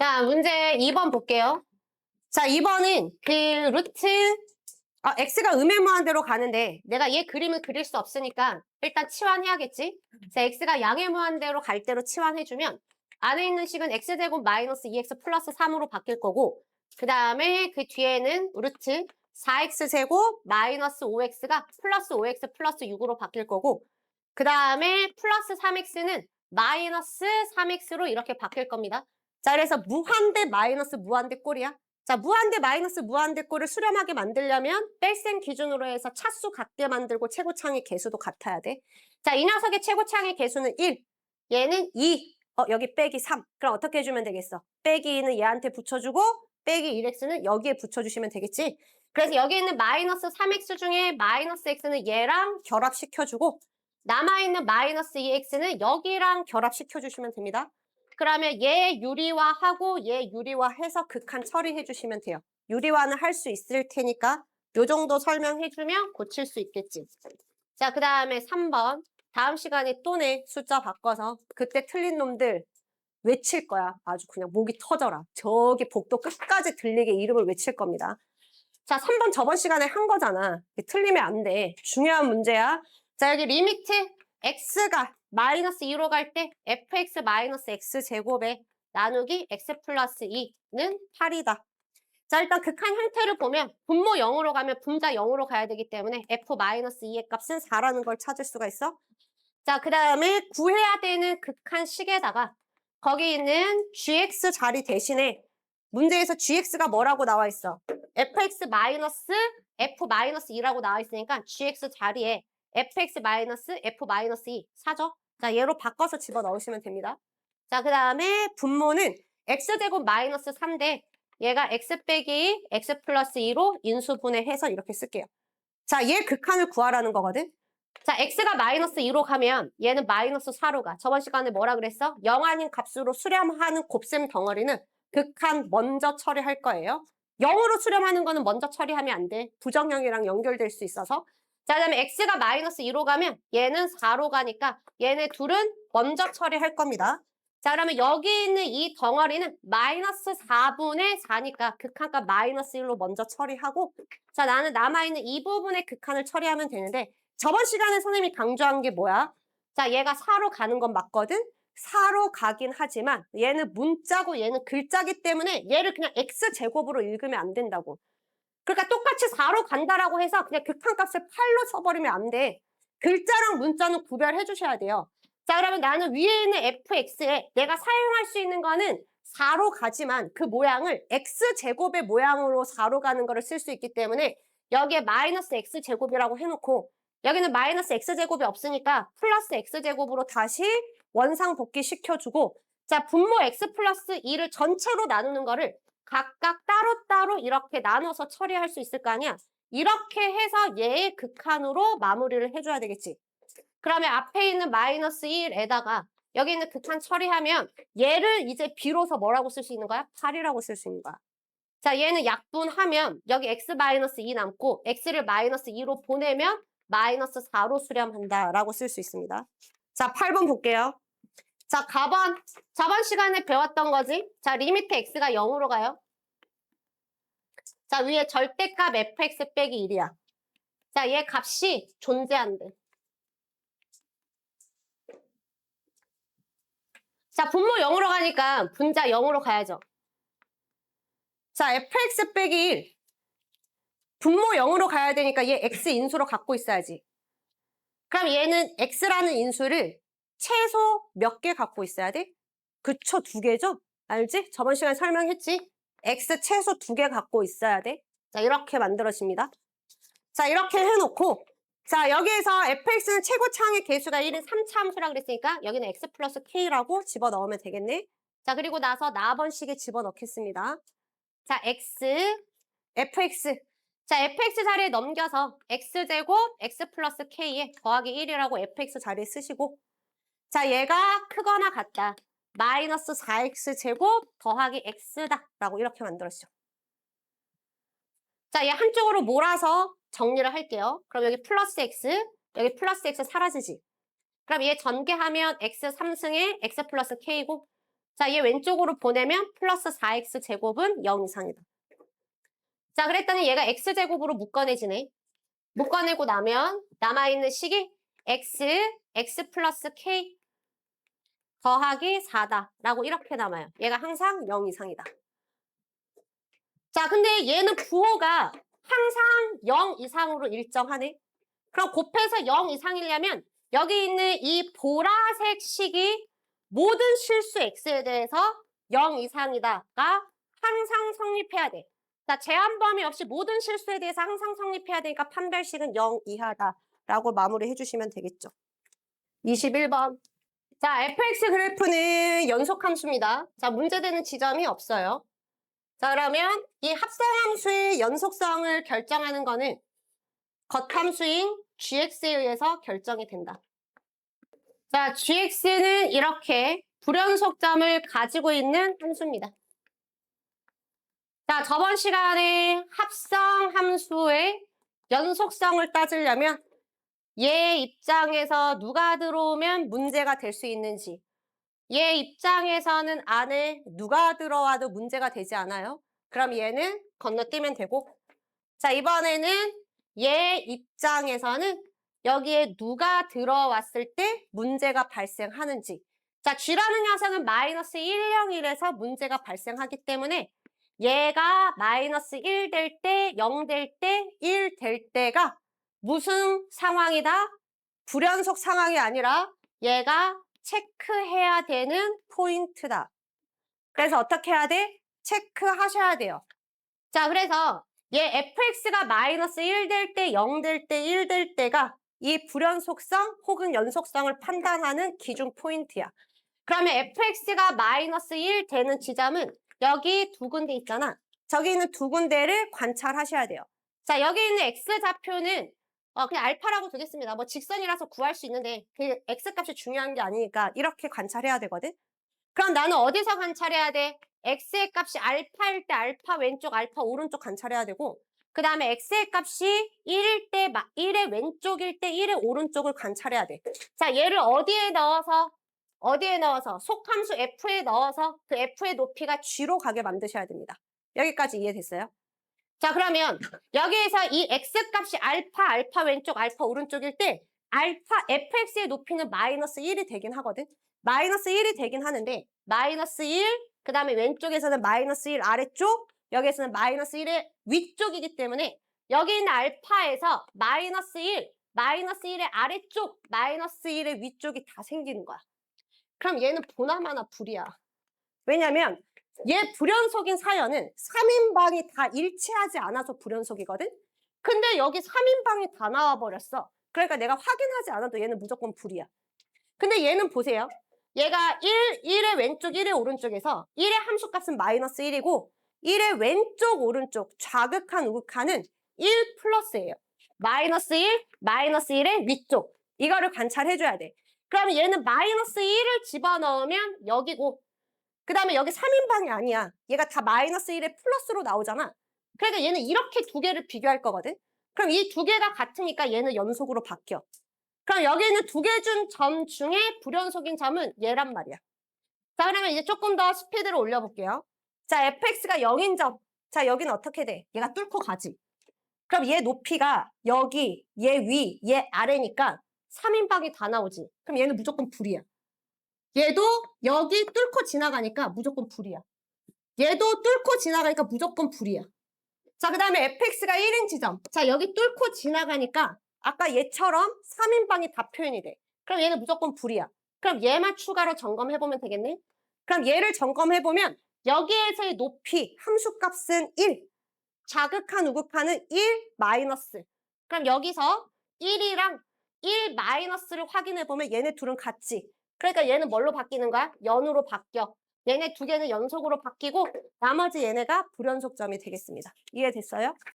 자, 문제 2번 볼게요. 자, 2번은 x가 음의 무한대로 가는데 내가 얘 그림을 그릴 수 없으니까 일단 치환해야겠지? 자, x가 양의 무한대로 갈 대로 치환해주면 안에 있는 식은 x제곱 마이너스 2x 플러스 3으로 바뀔 거고 그 다음에 그 뒤에는 루트 4x제곱 마이너스 5x가 플러스 5x 플러스 6으로 바뀔 거고 그 다음에 플러스 3x는 마이너스 3x로 이렇게 바뀔 겁니다. 자, 그래서 무한대 마이너스 무한대 꼴이야. 자, 무한대 마이너스 무한대 꼴을 수렴하게 만들려면 뺄셈 기준으로 해서 차수 같게 만들고 최고창의 개수도 같아야 돼. 자, 이 녀석의 최고창의 개수는 1, 얘는 2, 여기 빼기 3. 그럼 어떻게 해주면 되겠어? 빼기 2는 얘한테 붙여주고 빼기 1x는 여기에 붙여주시면 되겠지? 그래서 여기 있는 마이너스 3x 중에 마이너스 x는 얘랑 결합시켜주고 남아있는 마이너스 2x는 여기랑 결합시켜주시면 됩니다. 그러면 얘 유리화하고 얘 유리화해서 극한 처리해 주시면 돼요. 유리화는 할 수 있을 테니까 요 정도 설명해 주면 고칠 수 있겠지. 자, 그 다음에 3번. 다음 시간에 또 내 숫자 바꿔서 그때 틀린 놈들 외칠 거야. 아주 그냥 목이 터져라. 저기 복도 끝까지 들리게 이름을 외칠 겁니다. 자, 3번 저번 시간에 한 거잖아. 틀리면 안 돼. 중요한 문제야. 자, 여기 리미트 x가 마이너스 2로 갈 때 fx 마이너스 x제곱에 나누기 x 플러스 2는 8이다. 자, 일단 극한 형태를 보면 분모 0으로 가면 분자 0으로 가야 되기 때문에 f 마이너스 2의 값은 4라는 걸 찾을 수가 있어. 자, 그 다음에 구해야 되는 극한 식에다가 거기 있는 gx 자리 대신에 문제에서 gx가 뭐라고 나와 있어? fx 마이너스 f 마이너스 2라고 나와 있으니까 gx 자리에 fx 마이너스 f 마이너스 2 사죠? 자, 얘로 바꿔서 집어넣으시면 됩니다. 자, 그 다음에 분모는 x제곱 마이너스 3대 얘가 x 빼기 x 플러스 2로 인수분해해서 이렇게 쓸게요. 자, 얘 극한을 구하라는 거거든? 자, x가 마이너스 2로 가면 얘는 마이너스 4로 가. 저번 시간에 뭐라 그랬어? 0 아닌 값으로 수렴하는 곱셈 덩어리는 극한 먼저 처리할 거예요. 0으로 수렴하는 거는 먼저 처리하면 안 돼. 부정형이랑 연결될 수 있어서. 자, 그다음에 x가 마이너스 2로 가면 얘는 4로 가니까 얘네 둘은 먼저 처리할 겁니다. 자, 그러면 여기 있는 이 덩어리는 마이너스 4분의 4니까 극한값 마이너스 1로 먼저 처리하고 자, 나는 남아있는 이 부분의 극한을 처리하면 되는데 저번 시간에 선생님이 강조한 게 뭐야? 자, 얘가 4로 가는 건 맞거든? 4로 가긴 하지만 얘는 문자고 얘는 글자기 때문에 얘를 그냥 x제곱으로 읽으면 안 된다고. 그러니까 똑같이 4로 간다라고 해서 그냥 극한값을 8로 써버리면 안 돼. 글자랑 문자는 구별해 주셔야 돼요. 자, 그러면 나는 위에 있는 fx에 내가 사용할 수 있는 거는 4로 가지만 그 모양을 x제곱의 모양으로 4로 가는 거를 쓸 수 있기 때문에 여기에 마이너스 x제곱이라고 해놓고 여기는 마이너스 x제곱이 없으니까 플러스 x제곱으로 다시 원상복귀 시켜주고 자, 분모 x 플러스 2를 전체로 나누는 거를 각각 따로따로 이렇게 나눠서 처리할 수 있을 거 아니야? 이렇게 해서 얘의 극한으로 마무리를 해줘야 되겠지. 그러면 앞에 있는 마이너스 1에다가 여기 있는 극한 처리하면 얘를 이제 비로소 뭐라고 쓸 수 있는 거야? 8이라고 쓸 수 있는 거야. 자, 얘는 약분하면 여기 x 마이너스 2 남고 x를 마이너스 2로 보내면 마이너스 4로 수렴한다라고 쓸 수 있습니다. 자, 8번 볼게요. 자, 저번 시간에 배웠던 거지? 자, 리미트 x가 0으로 가요. 자, 위에 절대값 fx 빼기 1이야. 자, 얘 값이 존재한대. 자, 분모 0으로 가니까 분자 0으로 가야죠. 자, fx 빼기 1. 분모 0으로 가야 되니까 얘 x 인수로 갖고 있어야지. 그럼 얘는 x라는 인수를 최소 몇 개 갖고 있어야 돼? 그쵸, 2개죠? 알지? 저번 시간에 설명했지? x 최소 2개 갖고 있어야 돼. 자, 이렇게 만들어집니다. 자, 이렇게 해놓고 자, 여기에서 fx는 최고차항의 개수가 1인 3차 함수라 그랬으니까 여기는 x 플러스 k라고 집어넣으면 되겠네. 자, 그리고 나서 나번식에 집어넣겠습니다. 자, fx. 자, fx 자리에 넘겨서 x제곱 x 플러스 k에 더하기 1이라고 fx 자리에 쓰시고 자, 얘가 크거나 같다. 마이너스 4x제곱 더하기 x다 라고 이렇게 만들었죠. 자, 얘 한쪽으로 몰아서 정리를 할게요. 그럼 여기 플러스 x 사라지지. 그럼 얘 전개하면 x 3승에 x 플러스 k고 자, 얘 왼쪽으로 보내면 플러스 4x 제곱은 0 이상이다. 자, 그랬더니 얘가 x제곱으로 묶어내지네. 묶어내고 나면 남아있는 식이 x 플러스 k 더하기 4다라고 이렇게 남아요. 얘가 항상 0 이상이다. 자, 근데 얘는 부호가 항상 0 이상으로 일정하네. 그럼 곱해서 0 이상이려면 여기 있는 이 보라색 식이 모든 실수 x에 대해서 0 이상이다가 항상 성립해야 돼. 자, 제한 범위 없이 모든 실수에 대해서 항상 성립해야 되니까 판별식은 0 이하다라고 마무리해 주시면 되겠죠. 21번. 자, fx 그래프는 연속함수입니다. 자, 문제되는 지점이 없어요. 자, 그러면 이 합성함수의 연속성을 결정하는 거는 겉함수인 gx에 의해서 결정이 된다. 자, gx는 이렇게 불연속점을 가지고 있는 함수입니다. 자, 저번 시간에 합성함수의 연속성을 따지려면 얘 입장에서 누가 들어오면 문제가 될 수 있는지, 얘 입장에서는 안에 누가 들어와도 문제가 되지 않아요? 그럼 얘는 건너뛰면 되고, 자, 이번에는 얘 입장에서는 여기에 누가 들어왔을 때 문제가 발생하는지. 자, G라는 녀석은 마이너스 1, 0, 1에서 문제가 발생하기 때문에 얘가 마이너스 1 될 때, 0 될 때, 1 될 때가 무슨 상황이다? 불연속 상황이 아니라 얘가 체크해야 되는 포인트다. 그래서 어떻게 해야 돼? 체크하셔야 돼요. 자, 그래서 얘 fx가 마이너스 1 될 때, 0 될 때, 1 될 때가 이 불연속성 혹은 연속성을 판단하는 기준 포인트야. 그러면 fx가 마이너스 1 되는 지점은 여기 두 군데 있잖아. 저기 있는 두 군데를 관찰하셔야 돼요. 자, 여기 있는 x좌표는 그냥 알파라고 두겠습니다. 뭐 직선이라서 구할 수 있는데 그 x값이 중요한 게 아니니까 이렇게 관찰해야 되거든. 그럼 나는 어디서 관찰해야 돼? x의 값이 알파일 때 알파 왼쪽, 알파 오른쪽 관찰해야 되고, 그 다음에 x의 값이 1일 때 1의 왼쪽일 때 1의 오른쪽을 관찰해야 돼. 자, 얘를 어디에 넣어서 속함수 f에 넣어서 그 f의 높이가 g로 가게 만드셔야 됩니다. 여기까지 이해됐어요? 자, 그러면 여기에서 이 x값이 알파 왼쪽, 알파 오른쪽일 때 fx의 높이는 마이너스 1이 되긴 하거든. 마이너스 1이 되긴 하는데 마이너스 1, 그 다음에 왼쪽에서는 마이너스 1 아래쪽, 여기에서는 마이너스 1의 위쪽이기 때문에 여기 있는 알파에서 마이너스 1, 마이너스 1의 아래쪽, 마이너스 1의 위쪽이 다 생기는 거야. 그럼 얘는 보나마나 불이야. 왜냐면 얘 불연속인 사연은 3인방이 다 일치하지 않아서 불연속이거든? 근데 여기 3인방이 다 나와버렸어. 그러니까 내가 확인하지 않아도 얘는 무조건 불이야. 근데 얘는 보세요. 얘가 1의 왼쪽, 1의 오른쪽에서 1의 함수값은 마이너스 1이고 1의 왼쪽, 오른쪽, 좌극한, 우극한은 1 플러스예요. 마이너스 1, 마이너스 1의 위쪽. 이거를 관찰해줘야 돼. 그러면 얘는 마이너스 1을 집어넣으면 여기고 그 다음에 여기 3인방이 아니야. 얘가 다 마이너스 1의 플러스로 나오잖아. 그러니까 얘는 이렇게 두 개를 비교할 거거든. 그럼 이 두 개가 같으니까 얘는 연속으로 바뀌어. 그럼 여기 있는 두 개 중 점 중에 불연속인 점은 얘란 말이야. 자, 그러면 이제 조금 더 스피드를 올려볼게요. 자, fx가 0인 점. 자, 여기는 어떻게 돼? 얘가 뚫고 가지. 그럼 얘 높이가 여기, 얘 위, 얘 아래니까 3인방이 다 나오지. 그럼 얘는 무조건 불이야. 얘도 여기 뚫고 지나가니까 무조건 불이야. 얘도 뚫고 지나가니까 무조건 불이야. 자, 그 다음에 fx가 1인 지점. 자, 여기 뚫고 지나가니까 아까 얘처럼 3인방이 다 표현이 돼. 그럼 얘는 무조건 불이야. 그럼 얘만 추가로 점검해보면 되겠네? 그럼 얘를 점검해보면 여기에서의 높이, 함수값은 1. 자극한, 우극한은 1 마이너스. 그럼 여기서 1이랑 1 마이너스를 확인해보면 얘네 둘은 같지. 그러니까 얘는 뭘로 바뀌는 거야? 연으로 바뀌어. 얘네 두 개는 연속으로 바뀌고 나머지 얘네가 불연속점이 되겠습니다. 이해됐어요?